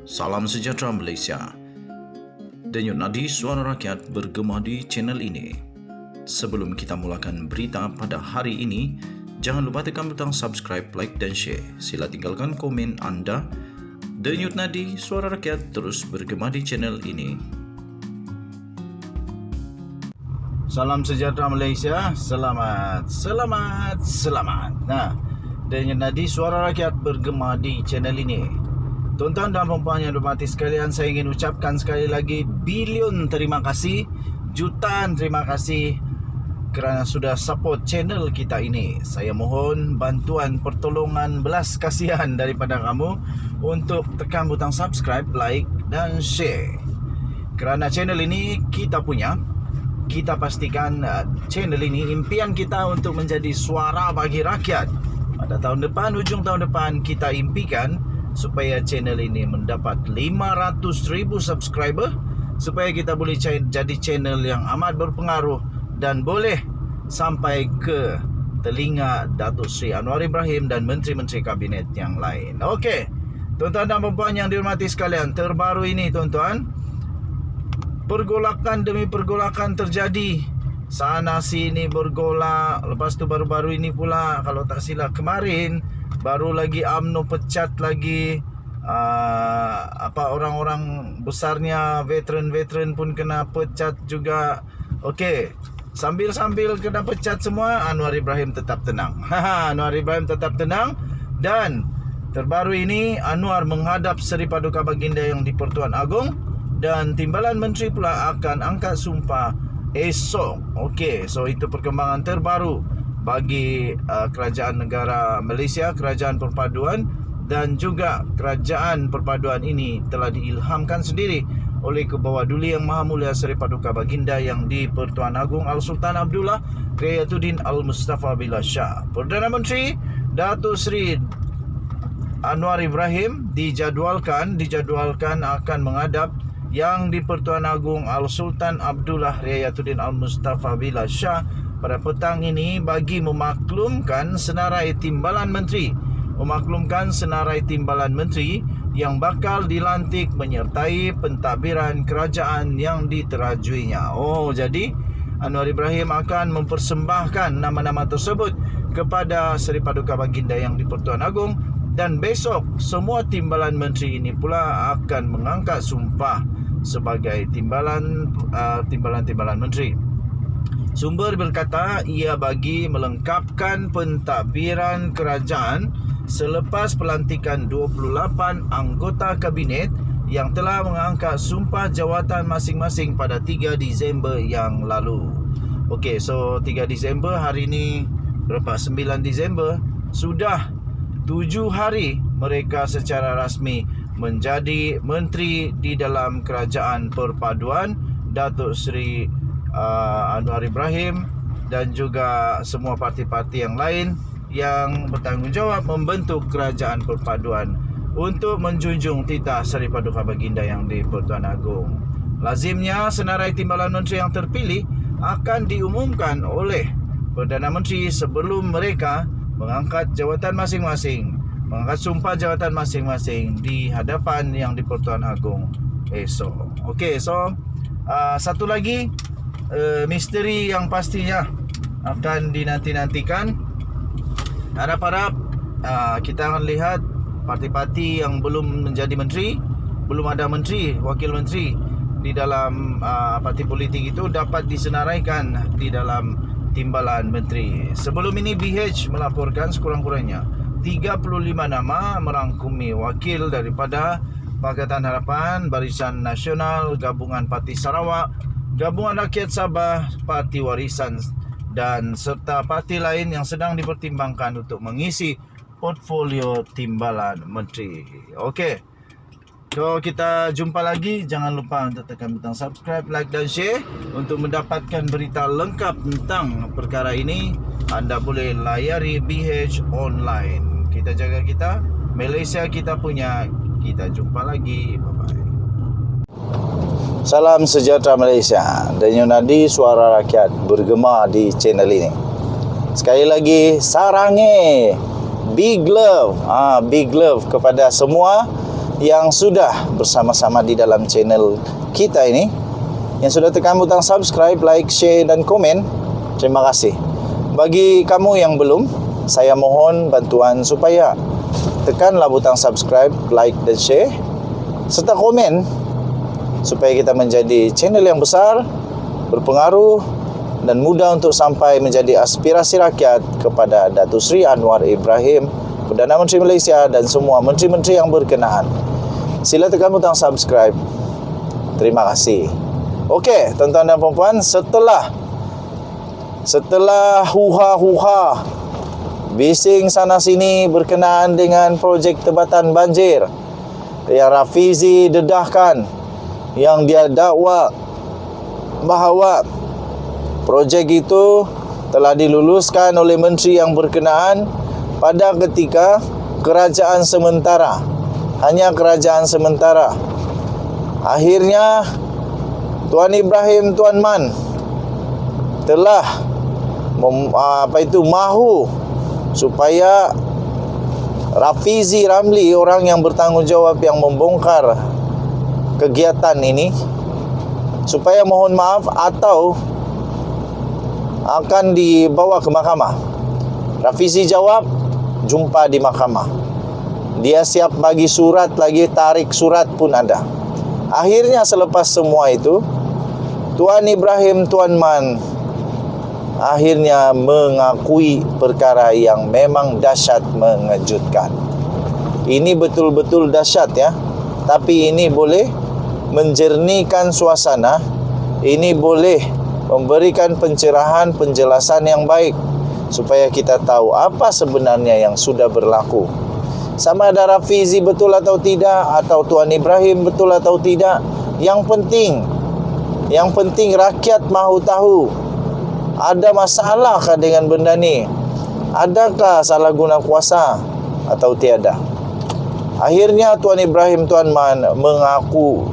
Salam sejahtera Malaysia. Denyut nadi suara rakyat bergema di channel ini. Sebelum kita mulakan berita pada hari ini, jangan lupa tekan butang subscribe, like dan share. Sila tinggalkan komen anda. Denyut nadi suara rakyat terus bergema di channel ini. Salam sejahtera Malaysia. Selamat. Nah, denyut nadi suara rakyat bergema di channel ini. Tuan-tuan dan puan-puan yang dihormati sekalian, saya ingin ucapkan sekali lagi bilion terima kasih, jutaan terima kasih kerana sudah support channel kita ini. Saya mohon bantuan, pertolongan, belas kasihan daripada kamu untuk tekan butang subscribe, like dan share. Kerana channel ini kita punya, kita pastikan channel ini impian kita untuk menjadi suara bagi rakyat. Pada tahun depan, hujung tahun depan, kita impikan supaya channel ini mendapat 500,000 subscriber, supaya kita boleh jadi channel yang amat berpengaruh dan boleh sampai ke telinga Datuk Seri Anwar Ibrahim dan menteri-menteri kabinet yang lain. Okey, tuan-tuan dan puan yang dihormati sekalian, terbaru ini tuan-tuan, pergolakan demi pergolakan terjadi. Sana sini bergolak. Lepas tu baru-baru ini pula, kalau tak silap kemarin, baru lagi UMNO pecat lagi orang-orang besarnya, veteran pun kena pecat juga. Okey, sambil kena pecat semua, Anwar Ibrahim tetap tenang. Anwar Ibrahim tetap tenang. Dan terbaru ini, Anwar menghadap Seri Paduka Baginda yang di-Pertuan Agong, dan Timbalan Menteri pula akan angkat sumpah esok. Okey, so itu perkembangan terbaru bagi kerajaan negara Malaysia, kerajaan perpaduan, dan juga kerajaan perpaduan ini telah diilhamkan sendiri oleh Kebawah-Duli Yang Maha Mulia Seri Paduka Baginda yang di-Pertuan Agong Al-Sultan Abdullah Riyatuddin Al-Mustafa Billah Shah. Perdana Menteri Datuk Seri Anwar Ibrahim dijadualkan akan menghadap yang di-Pertuan Agong Al-Sultan Abdullah Riyatuddin Al-Mustafa Billah Shah pada petang ini bagi memaklumkan senarai timbalan menteri yang bakal dilantik menyertai pentadbiran kerajaan yang diterajuinya. Oh, jadi Anwar Ibrahim akan mempersembahkan nama-nama tersebut kepada Seri Paduka Baginda yang di-Pertuan Agong, dan besok semua timbalan menteri ini pula akan mengangkat sumpah sebagai timbalan menteri. Sumber berkata ia bagi melengkapkan pentadbiran kerajaan selepas pelantikan 28 anggota kabinet yang telah mengangkat sumpah jawatan masing-masing pada 3 Disember yang lalu. Okey, so 3 Disember, hari ini berapa? 9 Disember, sudah 7 hari mereka secara rasmi menjadi menteri di dalam kerajaan perpaduan Datuk Seri Anwar Ibrahim dan juga semua parti-parti yang lain yang bertanggungjawab membentuk kerajaan perpaduan untuk menjunjung titah Seri Paduka Baginda yang di-Pertuan Agong. Lazimnya senarai timbalan menteri yang terpilih akan diumumkan oleh Perdana Menteri sebelum mereka mengangkat jawatan masing-masing, mengangkat sumpah jawatan masing-masing di hadapan yang di-Pertuan Agong esok. Okey, so satu lagi misteri yang pastinya akan dinanti-nantikan. Harap-harap kita akan lihat parti-parti yang belum menjadi menteri, belum ada menteri, wakil menteri di dalam parti politik itu dapat disenaraikan di dalam timbalan menteri. Sebelum ini BH melaporkan sekurang-kurangnya 35 nama merangkumi wakil daripada Pakatan Harapan, Barisan Nasional, Gabungan Parti Sarawak, Gabungan Rakyat Sabah, Parti Warisan, dan serta parti lain yang sedang dipertimbangkan untuk mengisi portfolio timbalan menteri. Okey, so kita jumpa lagi. Jangan lupa untuk tekan butang subscribe, like dan share untuk mendapatkan berita lengkap tentang perkara ini. Anda boleh layari BH online. Kita jaga kita, Malaysia kita punya. Kita jumpa lagi. Bye-bye. Salam sejahtera Malaysia. Denyut nadi suara rakyat bergema di channel ini. Sekali lagi, sarangi big love kepada semua yang sudah bersama-sama di dalam channel kita ini, yang sudah tekan butang subscribe, like, share dan komen. Terima kasih. Bagi kamu yang belum, saya mohon bantuan supaya tekanlah butang subscribe, like dan share serta komen, supaya kita menjadi channel yang besar, berpengaruh dan mudah untuk sampai menjadi aspirasi rakyat kepada Datuk Seri Anwar Ibrahim, Perdana Menteri Malaysia, dan semua menteri-menteri yang berkenaan. Sila tekan butang subscribe. Terima kasih. Okey, tuan-tuan dan puan-puan, setelah huha-huha bising sana sini berkenaan dengan projek tebatan banjir yang Rafizi dedahkan, yang dia dakwa bahawa projek itu telah diluluskan oleh menteri yang berkenaan pada ketika kerajaan sementara, hanya kerajaan sementara. Akhirnya Tuan Ibrahim Tuan Man telah mahu supaya Rafizi Ramli, orang yang bertanggungjawab yang membongkar kegiatan ini, supaya mohon maaf atau akan dibawa ke mahkamah. Rafizi jawab, jumpa di mahkamah. Dia siap bagi surat lagi, tarik surat pun ada. Akhirnya selepas semua itu, Tuan Ibrahim Tuan Man akhirnya mengakui perkara yang memang dahsyat, mengejutkan. Ini betul-betul dahsyat ya. Tapi ini boleh menjernihkan suasana. Ini boleh memberikan pencerahan, penjelasan yang baik, supaya kita tahu apa sebenarnya yang sudah berlaku. Sama ada Rafizi betul atau tidak, atau Tuan Ibrahim betul atau tidak, yang penting rakyat mahu tahu, ada masalahkah dengan benda ni? Adakah salah guna kuasa atau tiada? Akhirnya Tuan Ibrahim Tuan Man mengaku.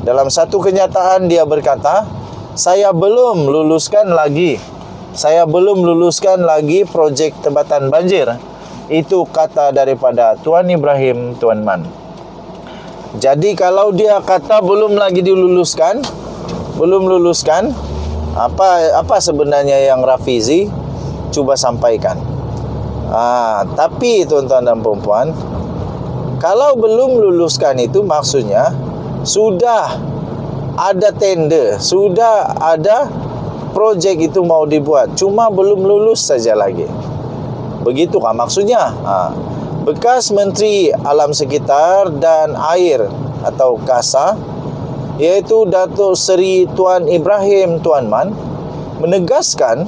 Dalam satu kenyataan dia berkata, saya belum luluskan lagi projek tebatan banjir. Itu kata daripada Tuan Ibrahim Tuan Man. Jadi kalau dia kata belum lagi diluluskan, apa sebenarnya yang Rafizi cuba sampaikan? Tapi tuan-tuan dan puan-puan, kalau belum luluskan itu maksudnya sudah ada tender, sudah ada projek itu mau dibuat, cuma belum lulus saja lagi. Begitukah maksudnya? Bekas Menteri Alam Sekitar dan Air atau KASA, iaitu Datuk Seri Tuan Ibrahim Tuan Man, menegaskan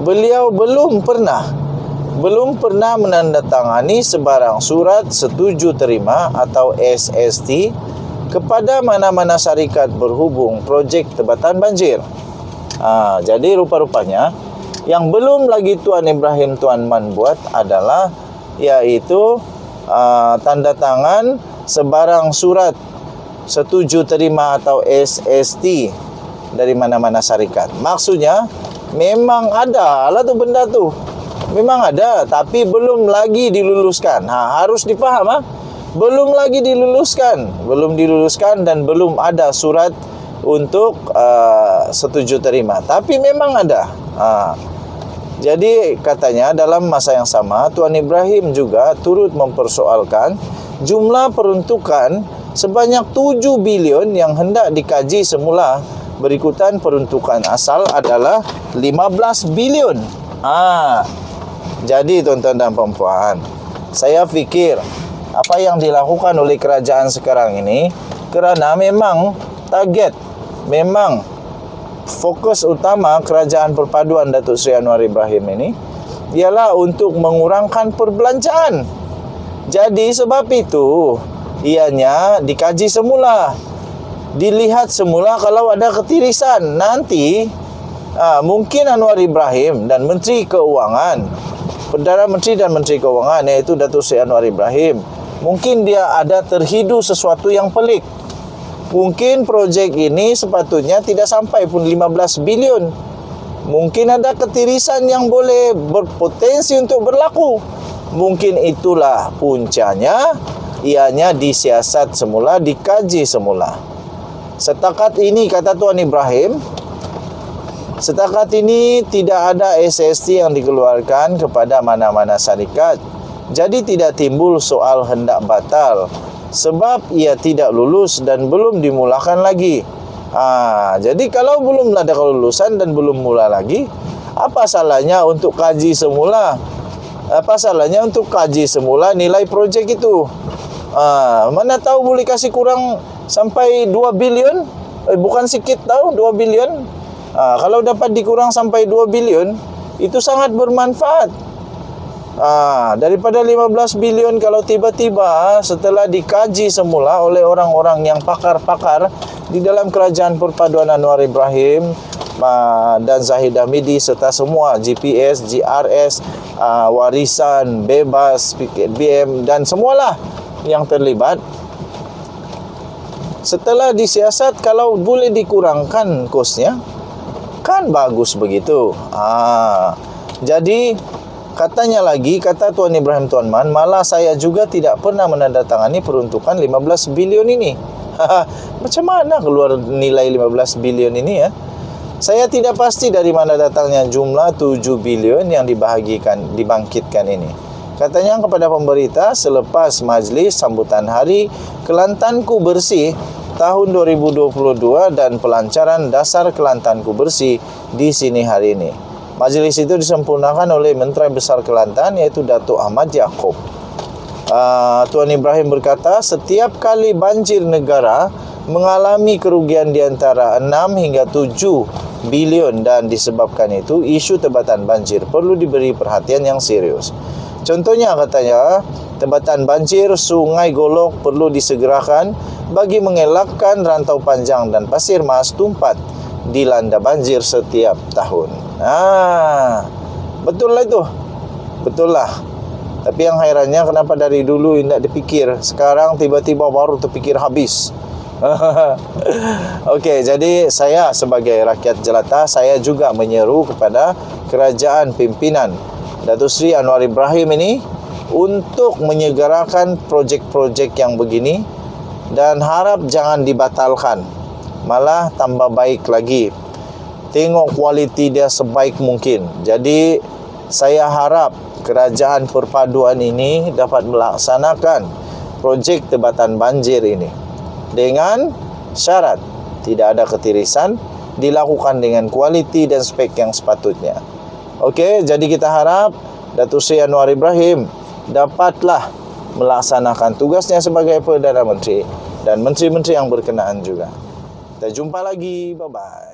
beliau belum pernah menandatangani sebarang surat setuju terima atau SST kepada mana-mana syarikat berhubung projek tebatan banjir. Jadi rupa-rupanya yang belum lagi Tuan Ibrahim Tuan Man buat adalah iaitu tanda tangan sebarang surat setuju terima atau SST dari mana-mana syarikat. Maksudnya memang ada lah tu benda tu. Memang ada, tapi belum lagi diluluskan. Harus dipaham belum lagi diluluskan dan belum ada surat untuk setuju terima. Tapi memang ada. Jadi katanya dalam masa yang sama Tuan Ibrahim juga turut mempersoalkan jumlah peruntukan sebanyak 7 bilion yang hendak dikaji semula. Berikutan peruntukan asal adalah 15 bilion. Jadi tuan-tuan dan puan-puan, saya fikir apa yang dilakukan oleh kerajaan sekarang ini kerana memang target, memang fokus utama kerajaan perpaduan Datuk Seri Anwar Ibrahim ini ialah untuk mengurangkan perbelanjaan. Jadi sebab itu ianya dikaji semula, dilihat semula. Kalau ada ketirisan nanti mungkin Anwar Ibrahim dan Menteri Keuangan, Perdana Menteri dan Menteri Keuangan iaitu Datuk Seri Anwar Ibrahim, mungkin dia ada terhidu sesuatu yang pelik. Mungkin projek ini sepatutnya tidak sampai pun 15 bilion. Mungkin ada ketirisan yang boleh berpotensi untuk berlaku. Mungkin itulah puncanya ianya disiasat semula, dikaji semula. Setakat ini, kata Tuan Ibrahim, setakat ini tidak ada SST yang dikeluarkan kepada mana-mana syarikat. Jadi tidak timbul soal hendak batal, sebab ia tidak lulus dan belum dimulakan lagi. Jadi kalau belum ada kelulusan dan belum mula lagi, apa salahnya untuk kaji semula? Apa salahnya untuk kaji semula nilai projek itu? Mana tahu boleh kasih kurang sampai 2 bilion? Bukan sikit tahu, 2 bilion. Kalau dapat dikurang sampai 2 bilion, itu sangat bermanfaat. Daripada 15 bilion kalau tiba-tiba setelah dikaji semula oleh orang-orang yang pakar-pakar di dalam Kerajaan Perpaduan Anwar Ibrahim dan Zahid Hamidi serta semua GPS, GRS, warisan, bebas, BM dan semualah yang terlibat. Setelah disiasat, kalau boleh dikurangkan kosnya, kan bagus begitu. Jadi katanya lagi, kata Tuan Ibrahim Tuan Man, malah saya juga tidak pernah menandatangani peruntukan 15 bilion ini. Macam mana keluar nilai 15 bilion ini ya? Saya tidak pasti dari mana datangnya jumlah 7 bilion yang dibangkitkan ini. Katanya kepada pemberita selepas majlis sambutan hari Kelantanku Bersih tahun 2022 dan pelancaran dasar Kelantanku Bersih di sini hari ini. Majlis itu disempurnakan oleh Menteri Besar Kelantan, iaitu Datuk Ahmad Yaakob. Tuan Ibrahim berkata, setiap kali banjir negara mengalami kerugian di antara 6 hingga 7 bilion dan disebabkan itu isu tebatan banjir perlu diberi perhatian yang serius. Contohnya katanya, tebatan banjir Sungai Golok perlu disegerakan bagi mengelakkan rantau panjang dan pasir mas tumpat dilanda banjir setiap tahun. Betul lah itu. Betul lah. Tapi yang hairannya kenapa dari dulu tidak dipikir, sekarang tiba-tiba baru terpikir habis. Okey, jadi saya sebagai rakyat jelata, saya juga menyeru kepada kerajaan pimpinan Datuk Seri Anwar Ibrahim ini untuk menyegerakan projek-projek yang begini dan harap jangan dibatalkan, malah tambah baik lagi. Tengok kualiti dia sebaik mungkin. Jadi saya harap kerajaan perpaduan ini dapat melaksanakan projek tebatan banjir ini dengan syarat tidak ada ketirisan, dilakukan dengan kualiti dan spek yang sepatutnya. Okey, jadi kita harap Datuk Seri Anwar Ibrahim dapatlah melaksanakan tugasnya sebagai Perdana Menteri dan menteri-menteri yang berkenaan juga. Kita jumpa lagi. Bye-bye.